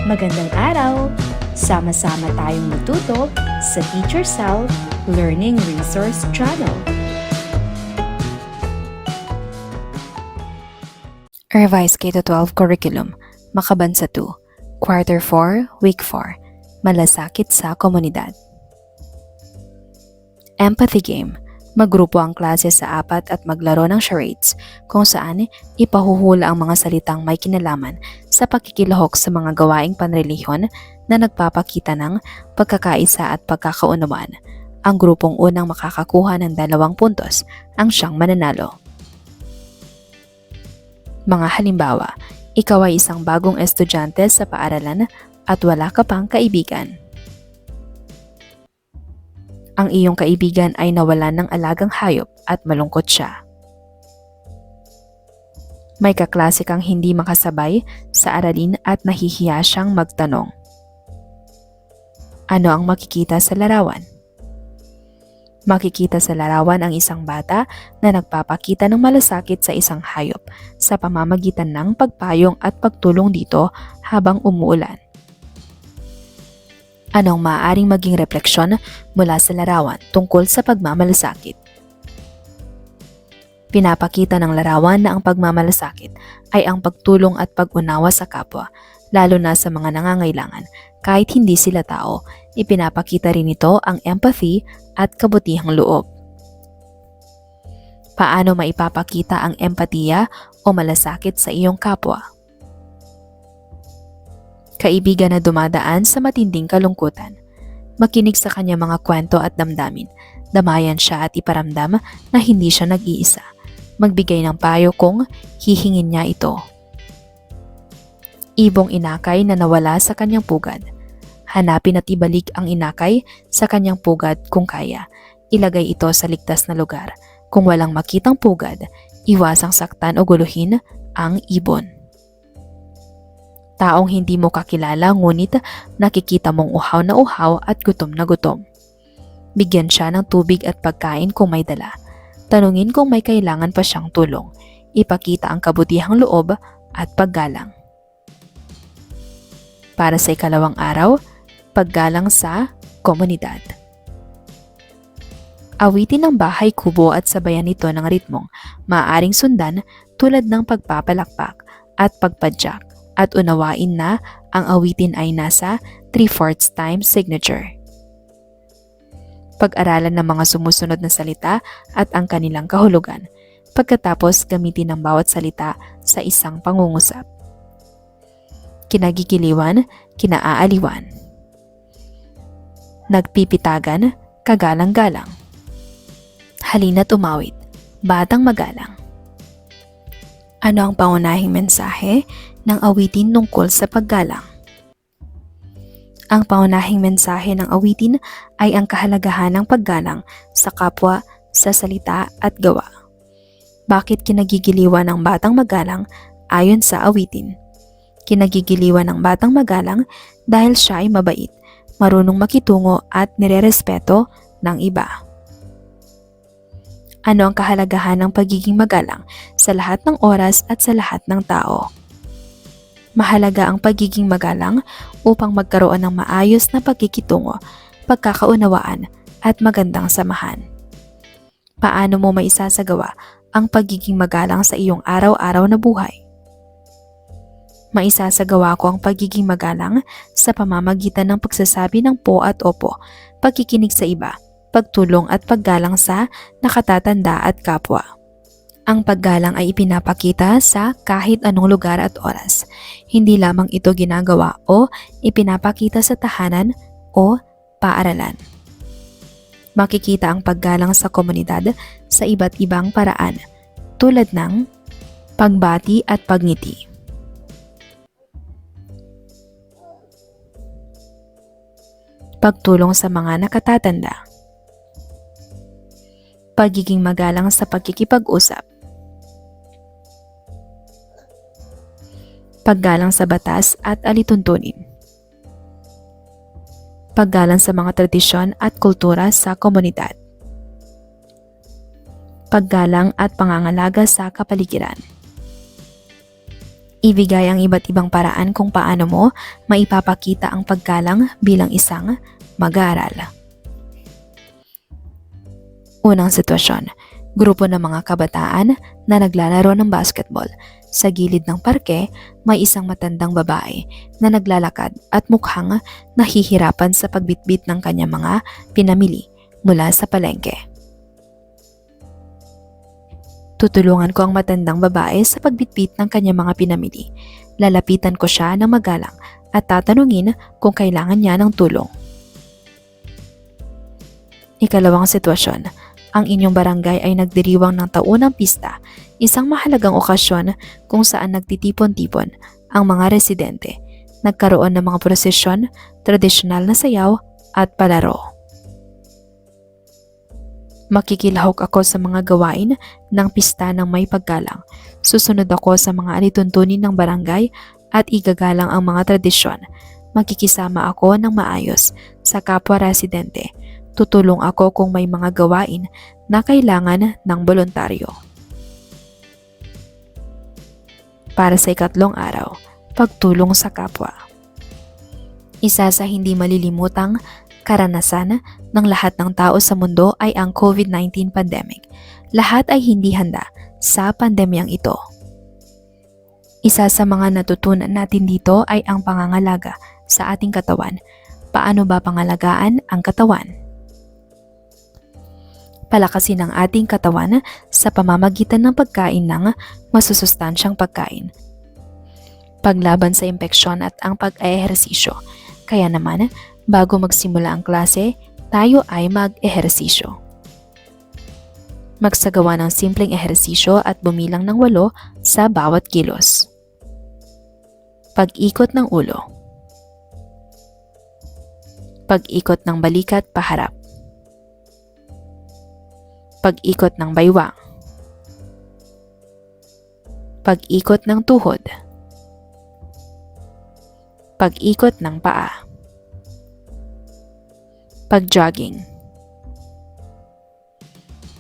Magandang araw! Sama-sama tayong matuto sa Teacher Sal Learning Resource Channel. Revised K-12 Curriculum, Makabansa 2, Quarter 4, Week 4, Malasakit sa Komunidad. Empathy Game. Maggrupo ang klase sa 4 at maglaro ng charades kung saan ipahuhula ang mga salitang may kinalaman sa pakikilahok sa mga gawaing panrelihiyon na nagpapakita ng pagkakaisa at pagkakaunawaan. Ang grupong unang makakakuha ng 2 puntos ang siyang mananalo. Mga halimbawa, ikaw ay isang bagong estudyante sa paaralan at wala ka pang kaibigan. Ang iyong kaibigan ay nawalan ng alagang hayop at malungkot siya. May kaklase kang hindi makasabay sa aralin at nahihiya siyang magtanong. Ano ang makikita sa larawan? Makikita sa larawan ang isang bata na nagpapakita ng malasakit sa isang hayop sa pamamagitan ng pagpayong at pagtulong dito habang umuulan. Anong maaaring maging refleksyon mula sa larawan tungkol sa pagmamalasakit? Pinapakita ng larawan na ang pagmamalasakit ay ang pagtulong at pag-unawa sa kapwa, lalo na sa mga nangangailangan. Kahit hindi sila tao, ipinapakita rin ito ang empathy at kabutihang loob. Paano maipapakita ang empatiya o malasakit sa iyong kapwa? Kaibigan na dumadaan sa matinding kalungkutan. Makinig sa kanyang mga kwento at damdamin. Damayan siya at iparamdam na hindi siya nag-iisa. Magbigay ng payo kung hihingin niya ito. Ibong inakay na nawala sa kanyang pugad. Hanapin at ibalik ang inakay sa kanyang pugad kung kaya. Ilagay ito sa ligtas na lugar. Kung walang makitang pugad, iwasang saktan o guluhin ang ibon. Taong hindi mo kakilala ngunit nakikita mong uhaw na uhaw at gutom na gutom. Bigyan siya ng tubig at pagkain kung may dala. Tanungin kung may kailangan pa siyang tulong. Ipakita ang kabutihang loob at paggalang. Para sa ikalawang araw, paggalang sa komunidad. Awitin ng bahay kubo at sabayan nito ng ritmong maaaring sundan tulad ng pagpapalakpak at pagpadyak. At unawain na ang awitin ay nasa 3/4 time signature. Pag-aralan ng mga sumusunod na salita at ang kanilang kahulugan. Pagkatapos gamitin ang bawat salita sa isang pangungusap. Kinagigiliwan, kinaaaliwan. Nagpipitagan, kagalang-galang. Halina't umawit, batang magalang. Ano ang pangunahing mensahe ng awitin tungkol sa paggalang? Ang pangunahing mensahe ng awitin ay ang kahalagahan ng paggalang sa kapwa, sa salita at gawa. Bakit kinagigiliwan ng batang magalang ayon sa awitin? Kinagigiliwan ng batang magalang dahil siya ay mabait, marunong makitungo at nirerespeto ng iba. Ano ang kahalagahan ng pagiging magalang sa lahat ng oras at sa lahat ng tao? Mahalaga ang pagiging magalang upang magkaroon ng maayos na pagkikitungo, pagkakaunawaan at magandang samahan. Paano mo maisasagawa ang pagiging magalang sa iyong araw-araw na buhay? Maisasagawa ko ang pagiging magalang sa pamamagitan ng pagsasabi ng po at opo, pagkikinig sa iba, pagtulong at paggalang sa nakatatanda at kapwa. Ang paggalang ay ipinapakita sa kahit anong lugar at oras. Hindi lamang ito ginagawa o ipinapakita sa tahanan o paaralan. Makikita ang paggalang sa komunidad sa iba't ibang paraan, tulad ng pagbati at pagngiti. Pagtulong sa mga nakatatanda. Pagiging magalang sa pagkikipag-usap. Paggalang sa batas at alituntunin. Paggalang sa mga tradisyon at kultura sa komunidad. Paggalang at pangangalaga sa kapaligiran. Ibigay ang iba't ibang paraan kung paano mo maipapakita ang paggalang bilang isang mag-aaral. Unang sitwasyon, grupo ng mga kabataan na naglalaro ng basketball. Sa gilid ng parke, may isang matandang babae na naglalakad at mukhang nahihirapan sa pagbitbit ng kanyang mga pinamili mula sa palengke. Tutulungan ko ang matandang babae sa pagbitbit ng kanyang mga pinamili. Lalapitan ko siya ng magalang at tatanungin kung kailangan niya ng tulong. Ikalawang sitwasyon, ang inyong barangay ay nagdiriwang ng taunang pista, isang mahalagang okasyon kung saan nagtitipon-tipon ang mga residente. Nagkaroon ng mga prosesyon, tradisyonal na sayaw at palaro. Makikilahok ako sa mga gawain ng pista ng may paggalang. Susunod ako sa mga alituntunin ng barangay at igagalang ang mga tradisyon. Makikisama ako ng maayos sa kapwa residente. Tutulong ako kung may mga gawain na kailangan ng voluntaryo. Para sa ikatlong araw, pagtulong sa kapwa. Isa sa hindi malilimutang karanasan ng lahat ng tao sa mundo ay ang COVID-19 pandemic. Lahat ay hindi handa sa pandemyang ito. Isa sa mga natutunan natin dito ay ang pangangalaga sa ating katawan. Paano ba pangalagaan ang katawan? Palakasin ang ating katawan sa pamamagitan ng pagkain ng masusustansyang pagkain. Paglaban sa impeksyon at ang pag-ehersisyo. Kaya naman, bago magsimula ang klase, tayo ay mag-ehersisyo. Magsagawa ng simpleng ehersisyo at bumilang ng 8 sa bawat kilos. Pag-ikot ng ulo. Pag-ikot ng balikat paharap. Pag-ikot ng baywang. Pag-ikot ng tuhod. Pag-ikot ng paa. Pag-jogging.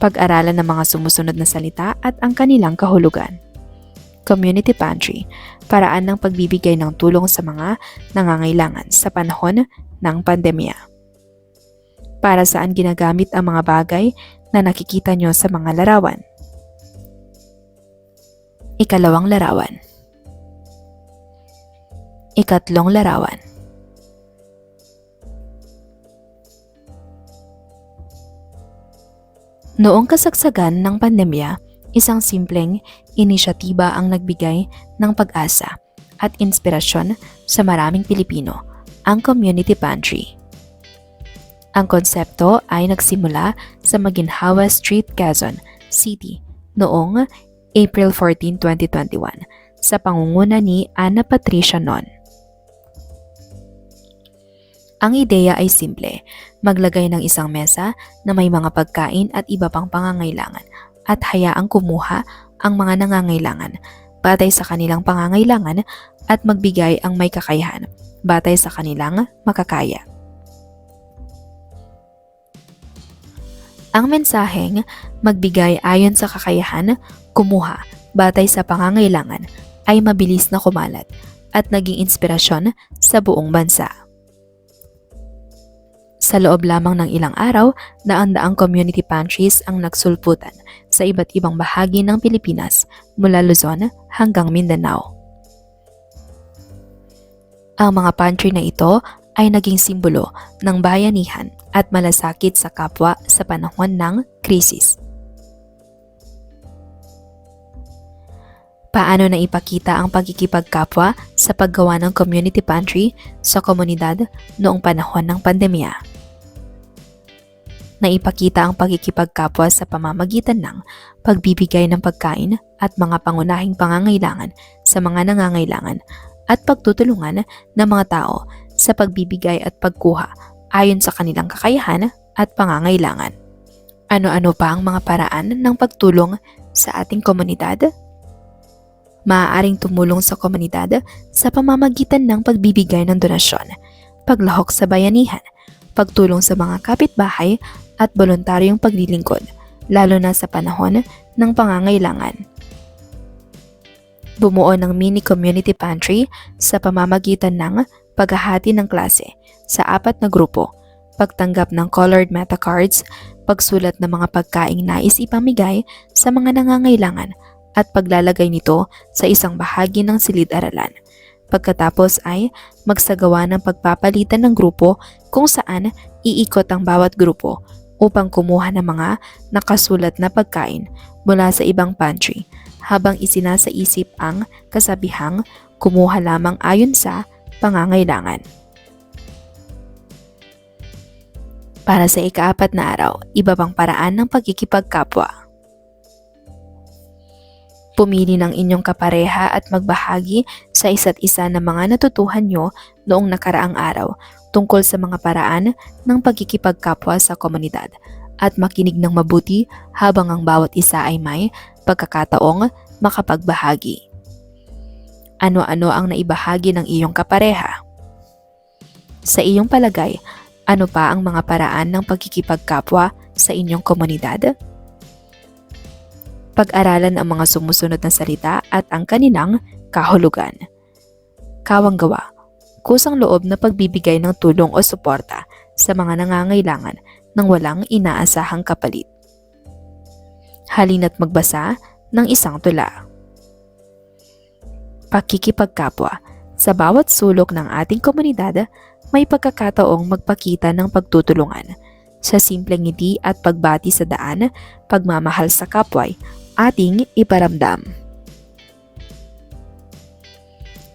Pag-aralan ng mga sumusunod na salita at ang kanilang kahulugan. Community pantry, paraan ng pagbibigay ng tulong sa mga nangangailangan sa panahon ng pandemya. Para saan ginagamit ang mga bagay na nakikita nyo sa mga larawan. Ikalawang larawan. Ikatlong larawan. Noong kasagsagan ng pandemya, isang simpleng inisyatiba ang nagbigay ng pag-asa at inspirasyon sa maraming Pilipino, ang Community Pantry. Ang konsepto ay nagsimula sa Maginhawa Street, Quezon City noong April 14, 2021 sa pangunguna ni Ana Patricia Non. Ang ideya ay simple, maglagay ng isang mesa na may mga pagkain at iba pang pangangailangan at hayaang kumuha ang mga nangangailangan batay sa kanilang pangangailangan at magbigay ang may kakayahan batay sa kanilang makakaya. Ang mensaheng magbigay ayon sa kakayahan, kumuha batay sa pangangailangan ay mabilis na kumalat at naging inspirasyon sa buong bansa. Sa loob lamang ng ilang araw, daan-daang community pantries ang nagsulputan sa iba't ibang bahagi ng Pilipinas mula Luzon hanggang Mindanao. Ang mga pantry na ito ay naging simbolo ng bayanihan at malasakit sa kapwa sa panahon ng krisis. Paano na ipakita ang pagkikipagkapwa sa paggawa ng community pantry sa komunidad noong panahon ng pandemya? Naipakita ang pagkikipagkapwa sa pamamagitan ng pagbibigay ng pagkain at mga pangunahing pangangailangan sa mga nangangailangan at pagtutulungan ng mga tao sa pagbibigay at pagkuha ayon sa kanilang kakayahan at pangangailangan. Ano-ano pa ang mga paraan ng pagtulong sa ating komunidad? Maaaring tumulong sa komunidad sa pamamagitan ng pagbibigay ng donasyon, paglahok sa bayanihan, pagtulong sa mga kapitbahay at voluntaryong paglilingkod, lalo na sa panahon ng pangangailangan. Bumuo ng mini community pantry sa pamamagitan ng paghahati ng klase sa 4 na grupo, pagtanggap ng colored meta cards, pagsulat ng mga pagkaing nais ipamigay sa mga nangangailangan at paglalagay nito sa isang bahagi ng silid-aralan. Pagkatapos ay magsagawa ng pagpapalitan ng grupo kung saan iikot ang bawat grupo upang kumuha ng mga nakasulat na pagkain mula sa ibang pantry habang isinasaisip ang kasabihang kumuha lamang ayon sa pangangailangan. Para sa ika-4 na araw, iba pang paraan ng pagkikipagkapwa. Pumili ng inyong kapareha at magbahagi sa isa't isa ng mga natutuhan nyo noong nakaraang araw tungkol sa mga paraan ng pagkikipagkapwa sa komunidad at makinig ng mabuti habang ang bawat isa ay may pagkakataong makapagbahagi. Ano-ano ang naibahagi ng iyong kapareha? Sa iyong palagay, ano pa ang mga paraan ng pagkikipagkapwa sa inyong komunidad? Pag-aralan ang mga sumusunod na salita at ang kanilang kahulugan. Kawanggawa, kusang loob na pagbibigay ng tulong o suporta sa mga nangangailangan ng walang inaasahang kapalit. Halina't magbasa ng isang tula. Pakikipagkapwa. Sa bawat sulok ng ating komunidad, may pagkakataong magpakita ng pagtutulungan. Sa simpleng ngiti at pagbati sa daan, pagmamahal sa kapwa'y ating iparamdam.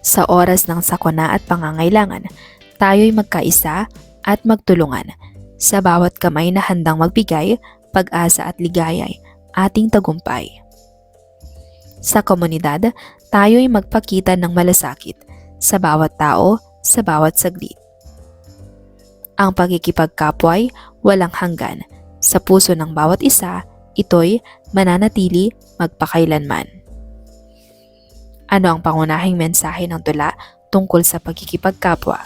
Sa oras ng sakuna at pangangailangan, tayo'y magkaisa at magtulungan. Sa bawat kamay na handang magbigay, pag-asa at ligaya'y ating tagumpay. Sa komunidad, tayo'y magpakita ng malasakit sa bawat tao, sa bawat saglit. Ang pagkikipagkapwa'y walang hanggan. Sa puso ng bawat isa, ito'y mananatili magpakailanman. Ano ang pangunahing mensahe ng tula tungkol sa pagkikipagkapwa?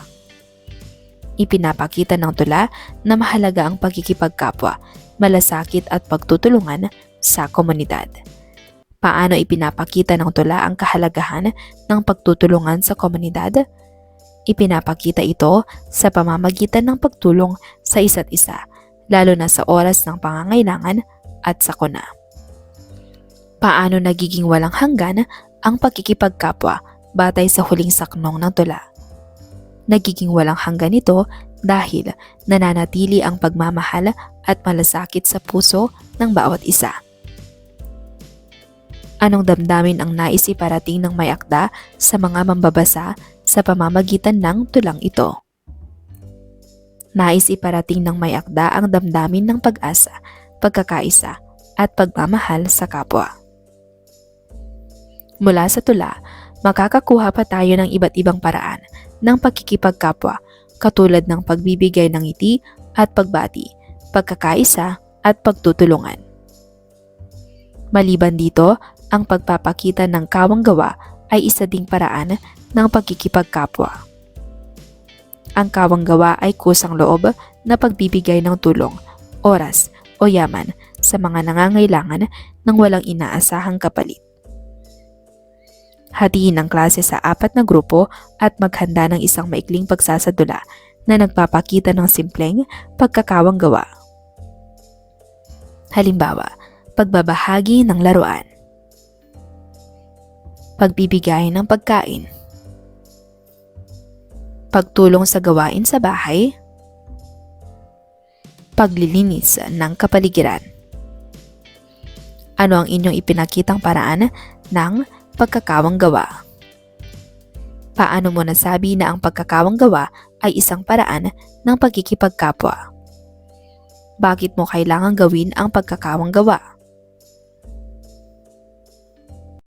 Ipinapakita ng tula na mahalaga ang pagkikipagkapwa, malasakit at pagtutulungan sa komunidad. Paano ipinapakita ng tula ang kahalagahan ng pagtutulungan sa komunidad? Ipinapakita ito sa pamamagitan ng pagtulong sa isa't isa, lalo na sa oras ng pangangailangan at sakuna. Paano nagiging walang hanggan ang pagkikipagkapwa batay sa huling saknong ng tula? Nagiging walang hanggan ito dahil nananatili ang pagmamahal at malasakit sa puso ng bawat isa. Anong damdamin ang nais iparating ng may akda sa mga mambabasa sa pamamagitan ng tulang ito? Nais iparating ng may akda ang damdamin ng pag-asa, pagkakaisa, at pagmamahal sa kapwa. Mula sa tula, makakakuha pa tayo ng iba't ibang paraan ng pagkikipagkapwa katulad ng pagbibigay ng ngiti at pagbati, pagkakaisa at pagtutulungan. Maliban dito, ang pagpapakita ng kawanggawa ay isa ding paraan ng pagkikipagkapwa. Ang kawanggawa ay kusang loob na pagbibigay ng tulong, oras o yaman sa mga nangangailangan ng walang inaasahang kapalit. Hatiin ang klase sa 4 na grupo at maghanda ng isang maikling pagsasadula na nagpapakita ng simpleng pagkakawanggawa. Halimbawa, pagbabahagi ng laruan, pagbibigay ng pagkain, pagtulong sa gawain sa bahay, paglilinis ng kapaligiran. Ano ang inyong ipinakitang paraan ng pagkakawanggawa? Paano mo nasabi na ang pagkakawanggawa ay isang paraan ng pagkikipagkapwa? Bakit mo kailangang gawin ang pagkakawanggawa?